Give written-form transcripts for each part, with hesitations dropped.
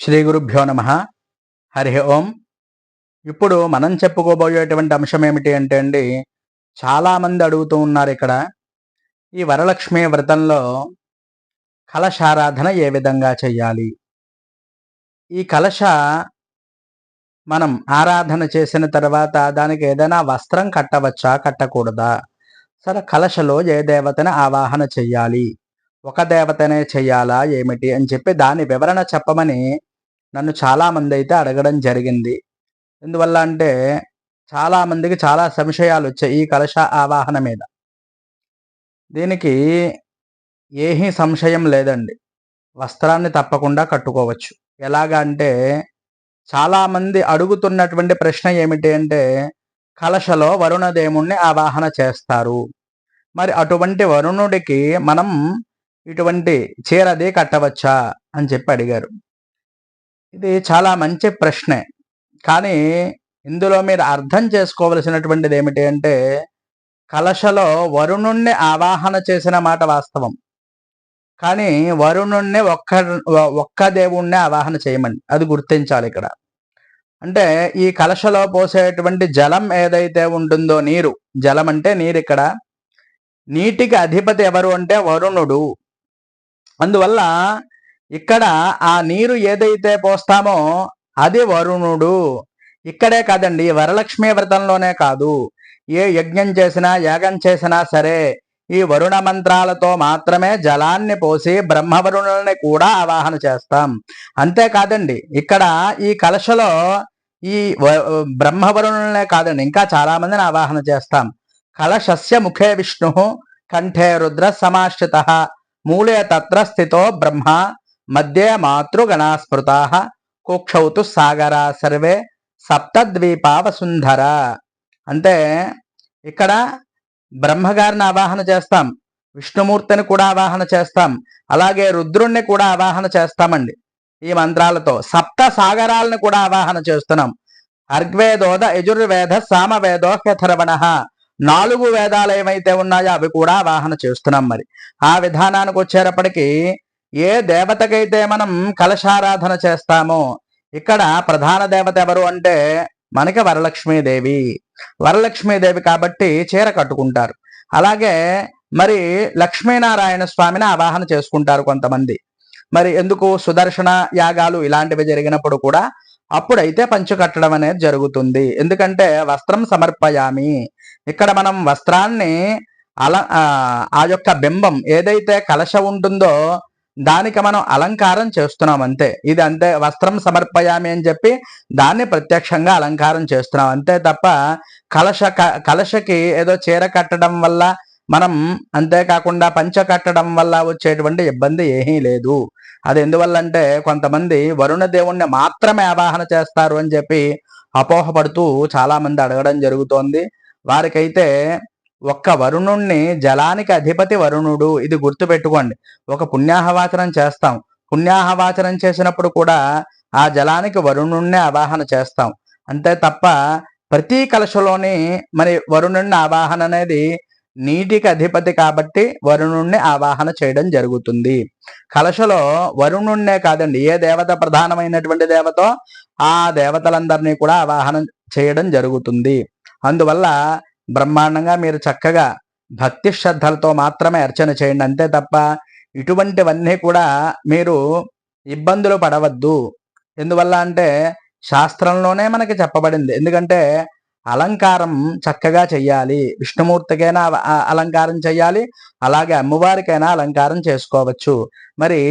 శ్రీ గురుభ్యో నమ. హరి ఓం. ఇప్పుడు మనం చెప్పుకోబోయేటువంటి అంశం ఏమిటి అంటే అండి, చాలామంది అడుగుతూ ఉన్నారు ఇక్కడ, ఈ వరలక్ష్మి వ్రతంలో కలశారాధన ఏ విధంగా చెయ్యాలి? ఈ కలశ మనం ఆరాధన చేసిన తర్వాత దానికి ఏదైనా వస్త్రం కట్టవచ్చా, కట్టకూడదా? సరే, కలశలో ఏ దేవతని ఆవాహన చెయ్యాలి, ఒక దేవతనే చెయ్యాలా ఏమిటి అని చెప్పి దాని వివరణ చెప్పమని నన్ను చాలామంది అయితే అడగడం జరిగింది. ఎందువల్ల అంటే చాలామందికి చాలా సంశయాలు వచ్చాయి ఈ కలశ ఆవాహన మీద. దీనికి ఏమీ సంశయం లేదండి. వస్త్రాన్ని తప్పకుండా కట్టుకోవచ్చు. ఎలాగా అంటే, చాలామంది అడుగుతున్నటువంటి ప్రశ్న ఏమిటి అంటే, కలశలో వరుణదేవుణ్ణి ఆవాహన చేస్తారు. మరి అటువంటి వరుణుడికి మనం ఇటువంటి చీరది కట్టవచ్చా అని చెప్పి అడిగారు. ఇది చాలా మంచి ప్రశ్నే. కానీ ఇందులో మీరు అర్థం చేసుకోవలసినటువంటిది ఏమిటి అంటే, కలశలో వరుణుణ్ణి ఆవాహన చేసిన మాట వాస్తవం. కానీ వరుణుణ్ణి ఒక్క దేవుణ్ణి ఆవాహన చేయమండి. అది గుర్తించాలి ఇక్కడ. అంటే ఈ కలశలో పోసేటువంటి జలం ఏదైతే ఉంటుందో, నీరు, జలం అంటే నీరు. ఇక్కడ నీటికి అధిపతి ఎవరు అంటే వరుణుడు. అందువల్ల ఇక్కడ ఆ నీరు ఏదైతే పోస్తామో అది వరుణుడు. ఇక్కడే కాదండి, వరలక్ష్మి వ్రతంలోనే కాదు, ఏ యజ్ఞం చేసినా యాగం చేసినా సరే ఈ వరుణ మంత్రాలతో మాత్రమే జలాన్ని పోసి బ్రహ్మవరుణుల్ని కూడా ఆవాహన చేస్తాం. అంతేకాదండి, ఇక్కడ ఈ కలశలో ఈ బ్రహ్మవరుణులనే కాదండి, ఇంకా చాలా మందిని ఆవాహన చేస్తాం. కలశస్య ముఖే విష్ణు, కంఠే రుద్ర సమాశ్రిత, మూలే తత్ర స్థితో బ్రహ్మ, మధ్యే మాతృగణాస్మృతా, కుక్షౌతు సాగరా సర్వే సప్తద్వీపావసుంధర. అంటే ఇక్కడ బ్రహ్మగారిని ఆవాహన చేస్తాం, విష్ణుమూర్తిని కూడా ఆవాహన చేస్తాం, అలాగే రుద్రుణ్ణి కూడా ఆవాహన చేస్తామండి. ఈ మంత్రాలతో సప్త సాగరాలను కూడా ఆవాహన చేస్తున్నాం. అర్గ్వేదోద యజుర్వేద సామవేదో హ్యథర్వణ, 4 వేదాలు ఏమైతే ఉన్నాయో అవి కూడా ఆవాహన చేస్తున్నాం. మరి ఆ విధానానికి వచ్చేటప్పటికి ఏ దేవతకైతే మనం కలశారాధన చేస్తామో, ఇక్కడ ప్రధాన దేవత ఎవరు అంటే మనకి వరలక్ష్మీదేవి. వరలక్ష్మీదేవి కాబట్టి చీర కట్టుకుంటారు. అలాగే మరి లక్ష్మీనారాయణ స్వామిని ఆవాహన చేసుకుంటారు కొంతమంది. మరి ఎందుకు? సుదర్శన యాగాలు ఇలాంటివి జరిగినప్పుడు కూడా అప్పుడైతే పంచ కట్టడం అనేది జరుగుతుంది. ఎందుకంటే వస్త్రం సమర్పయామి. ఇక్కడ మనం వస్త్రాన్ని ఆ యొక్క బింబం ఏదైతే కలశ ఉంటుందో దానికి మనం అలంకారం చేస్తున్నాం అంతే. ఇది అంతే, వస్త్రం సమర్పయామి అని చెప్పి దాన్ని ప్రత్యక్షంగా అలంకారం చేస్తున్నాం అంతే తప్ప కలశకి ఏదో చీర కట్టడం వల్ల మనం, అంతేకాకుండా పంచ కట్టడం వల్ల వచ్చేటువంటి ఇబ్బంది ఏమీ లేదు. అది ఎందువల్ల అంటే కొంతమంది వరుణ దేవుణ్ణి మాత్రమే ఆవాహన చేస్తారు అని చెప్పి అపోహపడుతూ చాలా మంది అడగడం జరుగుతోంది. వారికైతే ఒక్క వరుణుణ్ణి, జలానికి అధిపతి వరుణుడు, ఇది గుర్తుపెట్టుకోండి. ఒక పుణ్యాహవాచనం చేస్తాం, పుణ్యాహవాచనం చేసినప్పుడు కూడా ఆ జలానికి వరుణుణ్ణి ఆవాహన చేస్తాం అంతే తప్ప ప్రతి కలశలోని మరి వరుణుణ్ణి ఆవాహన అనేది నీటికి అధిపతి కాబట్టి వరుణుణ్ణి ఆవాహన చేయడం జరుగుతుంది. కలశలో వరుణుణ్ణే కాదండి, ఏ దేవత ప్రధానమైనటువంటి దేవతో ఆ దేవతలందరినీ కూడా ఆవాహన చేయడం జరుగుతుంది. అందువల్ల బ్రహ్మాండంగా మీరు చక్కగా భక్తి శ్రద్ధలతో మాత్రమే అర్చన చేయండి అంతే తప్ప ఇటువంటివన్నీ కూడా మీరు ఇబ్బందులు పడవద్దు. ఎందువల్ల అంటే శాస్త్రంలోనే మనకి చెప్పబడింది. ఎందుకంటే అలంకారం చక్కగా చెయ్యాలి. విష్ణుమూర్తికైనా అలంకారం చెయ్యాలి, అలాగే అమ్మవారికైనా అలంకారం చేసుకోవచ్చు. మరి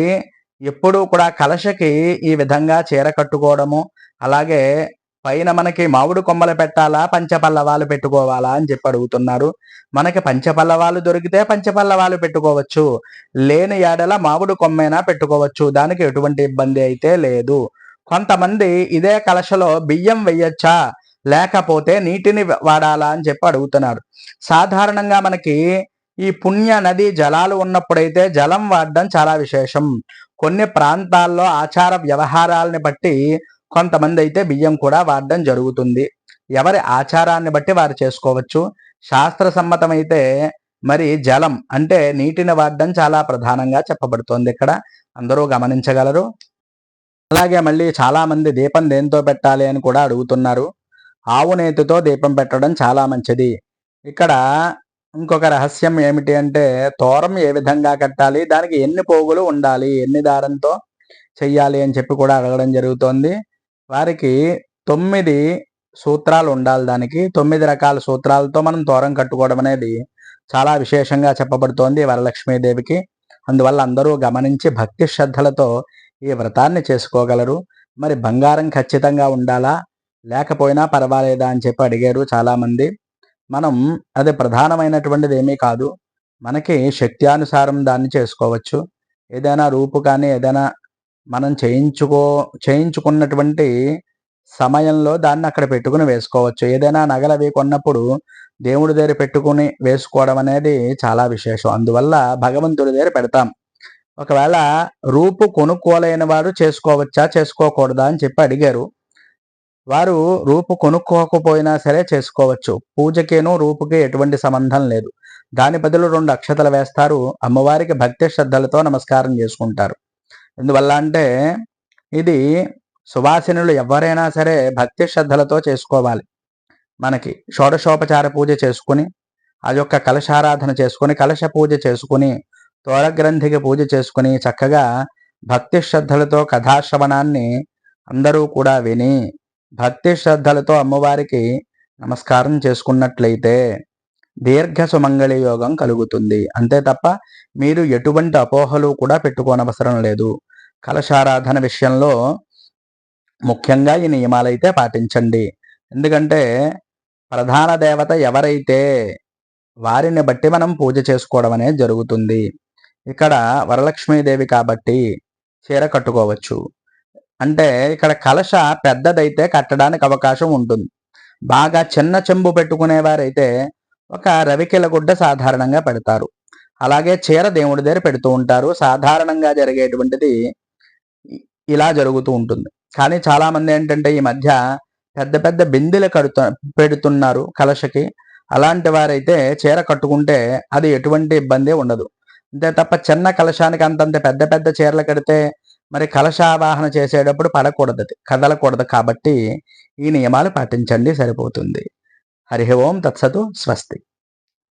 ఎప్పుడూ కూడా కలశకి ఈ విధంగా చీర కట్టుకోవడము, అలాగే పైన మనకి మామిడి కొమ్మలు పెట్టాలా, పంచపల్లవాలు పెట్టుకోవాలా అని చెప్పి అడుగుతున్నారు. మనకి పంచపల్లవాలు దొరికితే పంచపల్లవాలు పెట్టుకోవచ్చు, లేని ఏడల మామిడి కొమ్మైనా పెట్టుకోవచ్చు. దానికి ఎటువంటి ఇబ్బంది అయితే లేదు. కొంతమంది ఇదే కలశలో బియ్యం వెయ్యొచ్చా, లేకపోతే నీటిని వాడాలా అని చెప్పి అడుగుతున్నారు. సాధారణంగా మనకి ఈ పుణ్య నది జలాలు ఉన్నప్పుడైతే జలం వాడడం చాలా విశేషం. కొన్ని ప్రాంతాల్లో ఆచార వ్యవహారాలని బట్టి కొంతమంది అయితే బియ్యం కూడా వాడడం జరుగుతుంది. ఎవరి ఆచారాన్ని బట్టి వారు చేసుకోవచ్చు. శాస్త్ర సమ్మతమైతే మరి జలం అంటే నీటిని వాడడం చాలా ప్రధానంగా చెప్పబడుతోంది. ఇక్కడ అందరూ గమనించగలరు. అలాగే మళ్ళీ చాలా మంది దీపం దేంతో పెట్టాలి అని కూడా అడుగుతున్నారు. ఆవు నేతితో దీపం పెట్టడం చాలా మంచిది. ఇక్కడ ఇంకొక రహస్యం ఏమిటి అంటే, తోరం ఏ విధంగా కట్టాలి, దానికి ఎన్ని పోగులు ఉండాలి, ఎన్ని దారంతో చెయ్యాలి అని చెప్పి కూడా అడగడం జరుగుతోంది. వారికి 9 సూత్రాలు ఉండాలి. దానికి 9 రకాల సూత్రాలతో మనం తోరం కట్టుకోవడం అనేది చాలా విశేషంగా చెప్పబడుతోంది వరలక్ష్మీదేవికి. అందువల్ల అందరూ గమనించి భక్తి శ్రద్ధలతో ఈ వ్రతాన్ని చేసుకోగలరు. మరి బంగారం ఖచ్చితంగా ఉండాలా, లేకపోయినా పర్వాలేదా అని చెప్పి అడిగారు చాలామంది. మనం అది ప్రధానమైనటువంటిది ఏమీ కాదు. మనకి శక్త్యానుసారం దాన్ని చేసుకోవచ్చు. ఏదైనా రూపు కానీ ఏదైనా మనం చేయించుకున్నటువంటి సమయంలో దాన్ని అక్కడ పెట్టుకుని వేసుకోవచ్చు. ఏదైనా నగలవి కొన్నప్పుడు దేవుడి దగ్గర పెట్టుకుని వేసుకోవడం అనేది చాలా విశేషం. అందువల్ల భగవంతుడి దగ్గర పెడతాం. ఒకవేళ రూపు కొనుక్కోలేని వారు చేసుకోవచ్చా, చేసుకోకూడదా అని చెప్పి అడిగారు. వారు రూపు కొనుక్కోకపోయినా సరే చేసుకోవచ్చు. పూజకేను రూపుకి ఎటువంటి సంబంధం లేదు. దాని బదులు 2 అక్షతలు వేస్తారు. అమ్మవారికి భక్తి శ్రద్ధలతో నమస్కారం చేసుకుంటారు. ఎందువల్ల అంటే ఇది సువాసినులు ఎవరైనా సరే భక్తి శ్రద్ధలతో చేసుకోవాలి. మనకి షోడశోపచార పూజ చేసుకుని, ఆ యొక్క కలశారాధన చేసుకుని, కలశ పూజ చేసుకుని, తోరగ్రంథికి పూజ చేసుకుని, చక్కగా భక్తి శ్రద్ధలతో కథాశ్రవణాన్ని అందరూ కూడా విని, భక్తి శ్రద్ధలతో అమ్మవారికి నమస్కారం చేసుకున్నట్లయితే దీర్ఘ సుమంగళి యోగం కలుగుతుంది. అంతే తప్ప మీరు ఎటువంటి అపోహలు కూడా పెట్టుకోనవసరం లేదు. కలశారాధన విషయంలో ముఖ్యంగా ఈ నియమాలైతే పాటించండి. ఎందుకంటే ప్రధాన దేవత ఎవరైతే వారిని బట్టి మనం పూజ చేసుకోవడం అనేది జరుగుతుంది. ఇక్కడ వరలక్ష్మీదేవి కాబట్టి చీర కట్టుకోవచ్చు. అంటే ఇక్కడ కలశ పెద్దదైతే కట్టడానికి అవకాశం ఉంటుంది. బాగా చిన్న చెంబు పెట్టుకునేవారైతే ఒక రవికెల గుడ్డ సాధారణంగా పెడతారు. అలాగే చీర దేవుడి దగ్గర పెడుతూ ఉంటారు. సాధారణంగా జరిగేటువంటిది ఇలా జరుగుతూ ఉంటుంది. కానీ చాలా మంది ఏంటంటే ఈ మధ్య పెద్ద పెద్ద బిందెలు పెడుతున్నారు కలశకి. అలాంటి వారైతే చీర కట్టుకుంటే అది ఎటువంటి ఇబ్బంది ఉండదు. అంతే తప్ప చిన్న కలశానికి అంతంత పెద్ద పెద్ద చీరలు కడితే మరి కలశావాహన చేసేటప్పుడు పడకూడదు, కదలకూడదు. కాబట్టి ఈ నియమాలు పాటించండి, సరిపోతుంది. హరి ఓం తత్సతు. స్వస్తి.